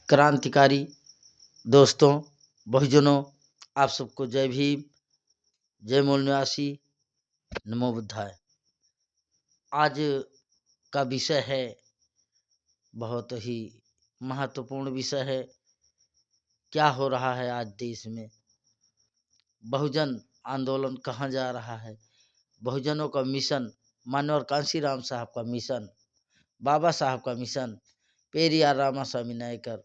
क्रांतिकारी दोस्तों, बहुजनों, आप सबको जय भीम, जय मूल निवासी, नमो बुद्धाय। आज का विषय है बहुत ही महत्वपूर्ण विषय है। क्या हो रहा है आज देश में? बहुजन आंदोलन कहाँ जा रहा है? बहुजनों का मिशन, मानवर कांशीराम साहब का मिशन, बाबा साहब का मिशन, पेरियार रामास्वामी नायकर,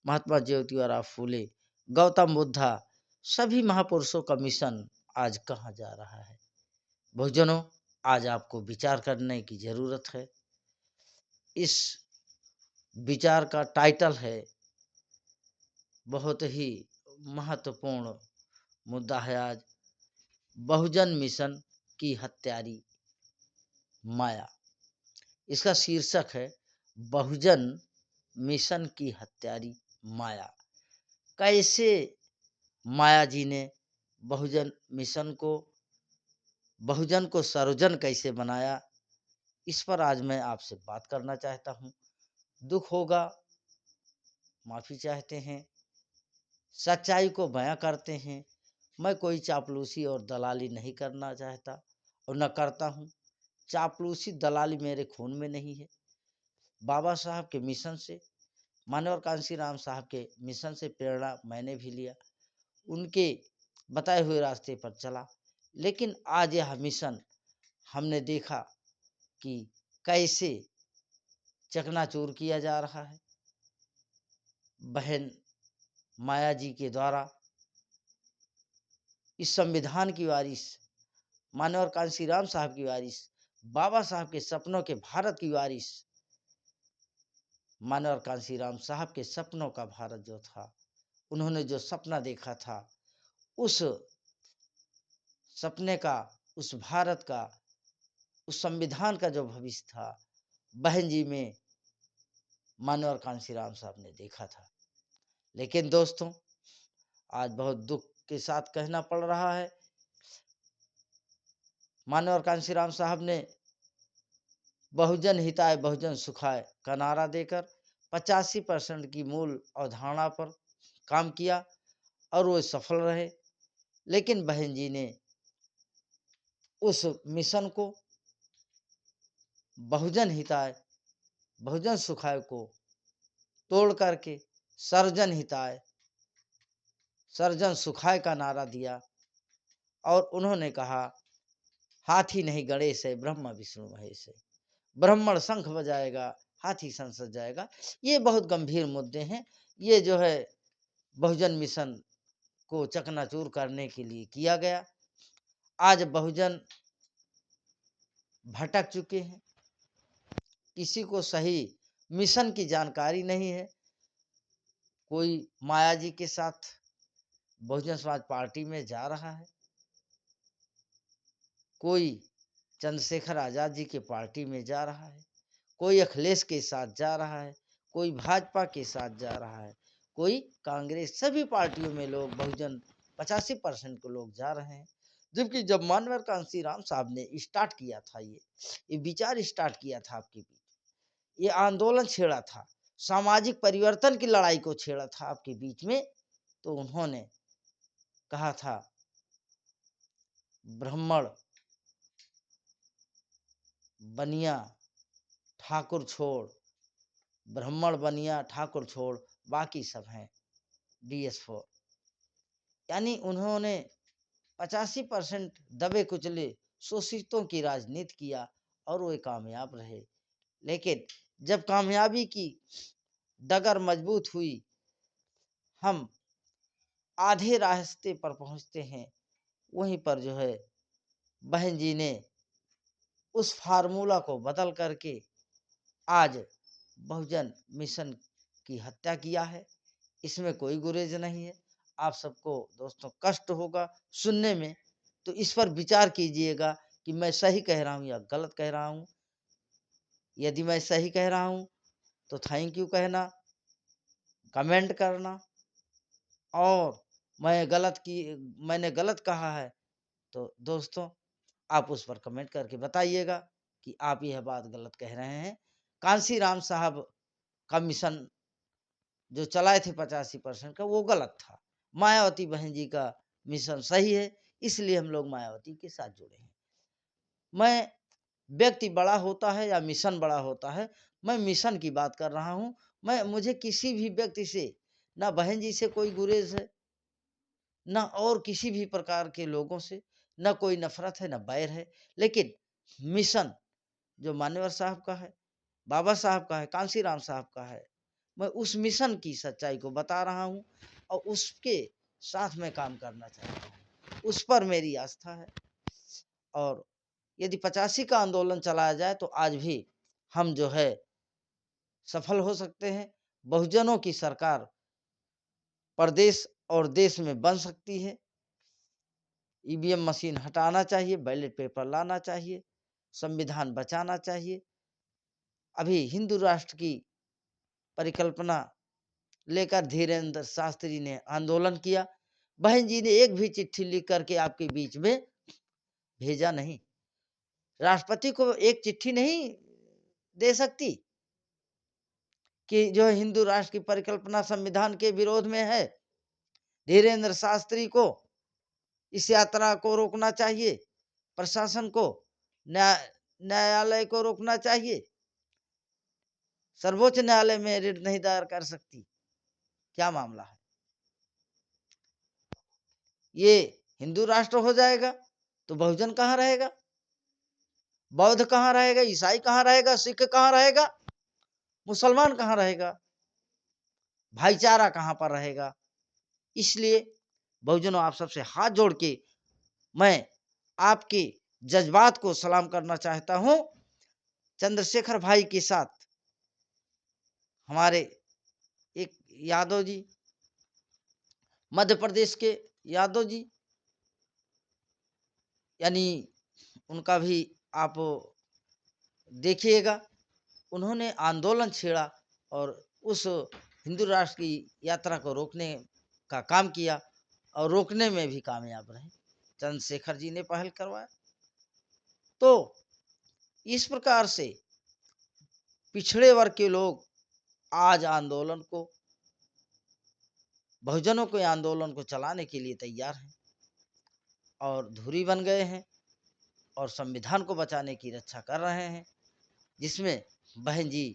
महात्मा ज्योतिराव फूले, गौतम बुद्धा, सभी महापुरुषों का मिशन आज कहाँ जा रहा है? बहुजनों, आज आपको विचार करने की जरूरत है। इस विचार का टाइटल है, बहुत ही महत्वपूर्ण मुद्दा है आज, बहुजन मिशन की हत्यारी माया। इसका शीर्षक है बहुजन मिशन की हत्यारी माया। कैसे माया जी ने बहुजन मिशन को, बहुजन को सर्वजन कैसे बनाया, इस पर आज मैं आपसे बात करना चाहता हूँ। दुख होगा, माफ़ी चाहते हैं, सच्चाई को बयां करते हैं। मैं कोई चापलूसी और दलाली नहीं करना चाहता और न करता हूँ। चापलूसी दलाली मेरे खून में नहीं है। बाबा साहब के मिशन से, मानवर कांशीराम साहब के मिशन से प्रेरणा मैंने भी लिया, उनके बताए हुए रास्ते पर चला। लेकिन आज यह मिशन हमने देखा कि कैसे चकनाचूर किया जा रहा है। बहन माया जी के द्वारा इस संविधान की वारिस, मानवर कांशीराम साहब की वारिस, बाबा साहब के सपनों के भारत की वारिस, मानवर कांशीराम साहब के सपनों का भारत जो था, उन्होंने जो सपना देखा था, उस सपने का, उस भारत का, उस संविधान का जो भविष्य था, बहन जी में मानवर कांशीराम साहब ने देखा था। लेकिन दोस्तों, आज बहुत दुख के साथ कहना पड़ रहा है, मानवर कांशीराम साहब ने बहुजन हिताय बहुजन सुखाय का नारा देकर 85% की मूल अवधारणा पर काम किया और वो सफल रहे। लेकिन बहन जी ने उस मिशन को, बहुजन हिताय बहुजन सुखाय को तोड़ करके सर्वजन हिताय सर्वजन सुखाय का नारा दिया और उन्होंने कहा, हाथी नहीं गणेश है, ब्रह्मा विष्णु महेश है। ब्राह्मण शंख बजाएगा, हाथी संसद जाएगा। ये बहुत गंभीर मुद्दे हैं। ये जो है बहुजन मिशन को चकनाचूर करने के लिए किया गया। आज बहुजन भटक चुके हैं, किसी को सही मिशन की जानकारी नहीं है। कोई माया जी के साथ बहुजन समाज पार्टी में जा रहा है, कोई चंद्रशेखर आजाद जी के पार्टी में जा रहा है, कोई अखिलेश के साथ जा रहा है, कोई भाजपा के साथ जा रहा है, कोई कांग्रेस, सभी पार्टियों में लोग बहुजन 85% को लोग जा रहे हैं। जबकि जब मानवर कांशीराम साहब ने स्टार्ट किया था, ये विचार स्टार्ट किया था आपके बीच, ये आंदोलन छेड़ा था, सामाजिक परिवर्तन की लड़ाई को छेड़ा था आपके बीच में, तो उन्होंने कहा था, ब्राह्मण बनिया ठाकुर छोड़, ब्राह्मण बनिया ठाकुर छोड़, बाकी सब हैं DS4। यानी उन्होंने 85% दबे कुचले शोषितों की राजनीति किया और वो कामयाब रहे। लेकिन जब कामयाबी की डगर मजबूत हुई, हम आधे रास्ते पर पहुंचते हैं, वहीं पर जो है बहन जी ने उस फार्मूला को बदल करके आज बहुजन मिशन की हत्या किया है। इसमें कोई गुरेज नहीं है। आप सबको दोस्तों कष्ट होगा सुनने में, तो इस पर विचार कीजिएगा कि मैं सही कह रहा हूँ या गलत कह रहा हूँ। यदि मैं सही कह रहा हूँ तो थैंक यू कहना, कमेंट करना, और मैंने गलत कहा है तो दोस्तों आप उस पर कमेंट करके बताइएगा कि आप यह बात गलत कह रहे हैं। कांशीराम साहब का मिशन जो चलाए थे 85% का, वो गलत था। मायावती बहन जी का मिशन सही है, इसलिए हम लोग मायावती के साथ जुड़े हैं। मैं व्यक्ति बड़ा होता है या मिशन बड़ा होता है, मैं मिशन की बात कर रहा हूँ। मुझे किसी भी व्यक्ति से, ना बहन जी से कोई गुरेज है, ना और किसी भी प्रकार के लोगों से, ना कोई नफ़रत है, ना बैर है। लेकिन मिशन जो मान्यवर साहब का है, बाबा साहब का है, कांशीराम साहब का है, मैं उस मिशन की सच्चाई को बता रहा हूँ और उसके साथ मैं काम करना चाहता हूँ। उस पर मेरी आस्था है और यदि 85 का आंदोलन चलाया जाए तो आज भी हम जो है सफल हो सकते हैं। बहुजनों की सरकार प्रदेश और देश में बन सकती है। ईवीएम मशीन हटाना चाहिए, बैलेट पेपर लाना चाहिए, संविधान बचाना चाहिए। अभी हिंदू राष्ट्र की परिकल्पना लेकर धीरेन्द्र शास्त्री ने आंदोलन किया। बहन जी ने एक भी चिट्ठी लिख करके आपके बीच में भेजा नहीं। राष्ट्रपति को एक चिट्ठी नहीं दे सकती कि जो हिंदू राष्ट्र की परिकल्पना संविधान के विरोध में है। धीरेन्द्र शास्त्री को इस यात्रा को रोकना चाहिए, प्रशासन को, न्यायालय को रोकना चाहिए। सर्वोच्च न्यायालय में रिट नहीं दायर कर सकती। क्या मामला है? ये हिंदू राष्ट्र हो जाएगा तो बहुजन कहाँ रहेगा? बौद्ध कहाँ रहेगा? ईसाई कहाँ रहेगा? सिख कहाँ रहेगा? मुसलमान कहाँ रहेगा? भाईचारा कहाँ पर रहेगा? इसलिए बहुजनों, आप सबसे हाथ जोड़ के मैं आपके जज्बात को सलाम करना चाहता हूँ। चंद्रशेखर भाई के साथ हमारे एक यादव जी, मध्य प्रदेश के यादव जी, यानी उनका भी आप देखिएगा। उन्होंने आंदोलन छेड़ा और उस हिंदू राष्ट्र की यात्रा को रोकने का काम किया और रोकने में भी कामयाब रहे। चंद्रशेखर जी ने पहल करवाया। तो इस प्रकार से पिछड़े वर्ग के लोग आज आंदोलन को, बहुजनों के आंदोलन को चलाने के लिए तैयार हैं और धुरी बन गए हैं और संविधान को बचाने की रक्षा कर रहे हैं, जिसमें बहन जी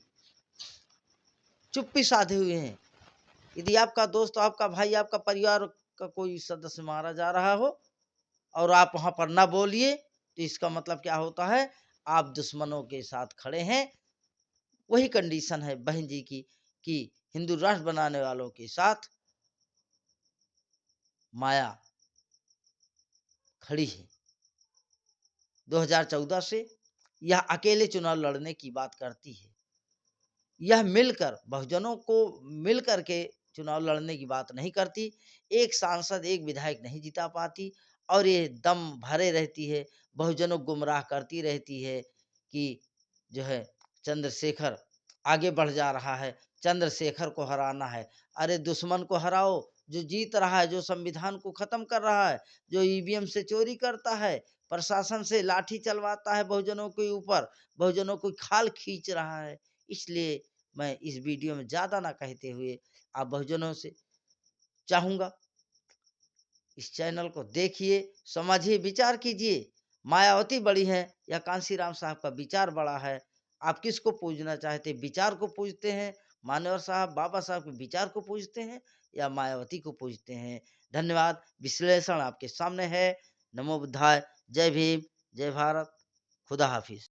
चुप्पी साधे हुए हैं। यदि आपका दोस्त, आपका भाई, आपका परिवार का कोई सदस्य मारा जा रहा हो और आप वहां पर ना बोलिए, तो इसका मतलब क्या होता है? आप दुश्मनों के साथ खड़े हैं। वही कंडीशन है बहन जी की कि हिंदू राष्ट्र बनाने वालों के साथ माया खड़ी है। 2014 से यह अकेले चुनाव लड़ने की बात करती है। यह मिलकर, बहुजनों को मिलकर के चुनाव लड़ने की बात नहीं करती। एक सांसद, एक विधायक नहीं जिता पाती और ये दम भरे रहती है, बहुजनों को गुमराह करती रहती है कि जो है चंद्रशेखर आगे बढ़ जा रहा है, चंद्रशेखर को हराना है। अरे दुश्मन को हराओ जो जीत रहा है, जो संविधान को खत्म कर रहा है, जो ईवीएम से चोरी करता है, प्रशासन से लाठी चलवाता है बहुजनों के ऊपर, बहुजनों को खाल खींच रहा है। इसलिए मैं इस वीडियो में ज़्यादा ना कहते हुए आप बहुजनों से चाहूँगा, इस चैनल को देखिए, समझिए, विचार कीजिए। मायावती बड़ी है या कांशीराम साहब का विचार बड़ा है? आप किसको पूजना चाहते हैं? विचार को पूजते हैं, मान्यवर साहब, बाबा साहब के विचार को पूजते हैं, या मायावती को पूजते हैं? धन्यवाद। विश्लेषण आपके सामने है। नमो बुद्धाय। जय भीम, जय भारत, खुदा हाफिज।